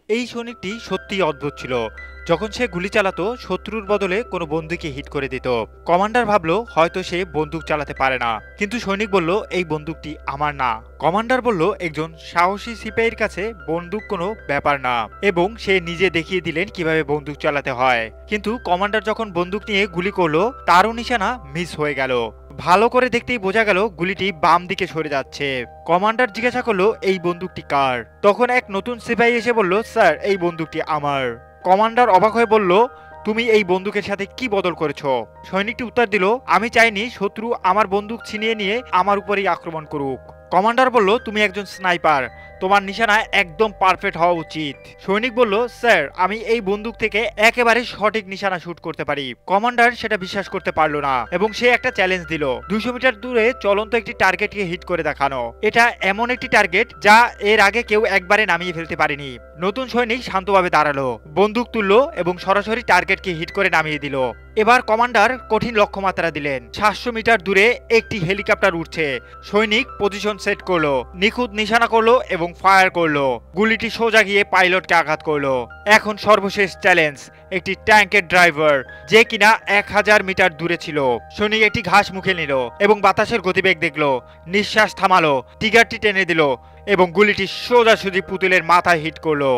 এই সৈনিকটি সত্যিই অদ্ভুত ছিল। যখন সে গুলি চালাতো শত্রুর বদলে কোনো বন্দুকে হিট করে দিত। কমান্ডার ভাবলো হয়তো সে বন্দুক চালাতে পারে না, কিন্তু সৈনিক বলল এই বন্দুকটি আমার না। কমান্ডার বলল একজন সাহসী সিপাহীর কাছে বন্দুক কোনো ব্যাপার না, এবং সে নিজে দেখিয়ে দিলেন কিভাবে বন্দুক চালাতে হয়। কিন্তু কমান্ডার যখন বন্দুক নিয়ে গুলি করলো তারও নিশানা মিস হয়ে গেল। ভালো করে দেখতেই বোঝা গেল গুলিটি বাম দিকে সরে যাচ্ছে। কমান্ডার জিজ্ঞাসা করলো এই বন্দুকটি কার। তখন এক নতুন সিপাহী এসে বলল, স্যার এই বন্দুকটি আমার। কমান্ডার অবাক হয়ে বলল, তুমি এই বন্দুকের সাথে কি বদল করেছো? সৈনিকটি উত্তর দিল, আমি চাইনি শত্রু আমার বন্দুক ছিনিয়ে নিয়ে আমার উপরেই আক্রমণ করুক। কমান্ডার বলল, তুমি একজন স্নাইপার, তোমার নিশানা একদম পারফেক্ট হওয়া উচিত। সৈনিক বলল, স্যার আমি এই বন্দুক থেকে একেবারে সঠিক নিশানা শুট করতে পারি। কমান্ডার সেটা বিশ্বাস করতে পারলো না, এবং সে একটা চ্যালেঞ্জ দিল, 200 মিটার দূরে চলন্ত একটি টার্গেটকে হিট করে দেখানো। এটা এমন একটি টার্গেট যা এর আগে কেউ একবারে নামিয়ে ফেলতে পারেনি। নতুন সৈনিক শান্তভাবে দাঁড়ালো, বন্দুক তুললো এবং সরাসরি টার্গেটকে হিট করে নামিয়ে দিল। এবার কমান্ডার কঠিন লক্ষ্যমাত্রা দিলেন। 700 মিটার দূরে একটি হেলিকপ্টার উঠছে। সৈনিক পজিশন সেট করলো, নিখুঁত নিশানা করলো এবং ফায়ার করলো। গুলিটি সোজা গিয়ে পাইলটকে আঘাত করলো। এখন সর্বশেষ চ্যালেঞ্জ, একটি ট্যাঙ্কের ড্রাইভার যে কিনা 1000 মিটার দূরে ছিল। সৈনিক একটি ঘাস মুখে নিল এবং বাতাসের গতিবেগ দেখলো, নিঃশ্বাস থামালো, ট্রিগারটি টেনে দিল এবং গুলিটি সোজাসুজি পুতুলের মাথায় হিট করলো।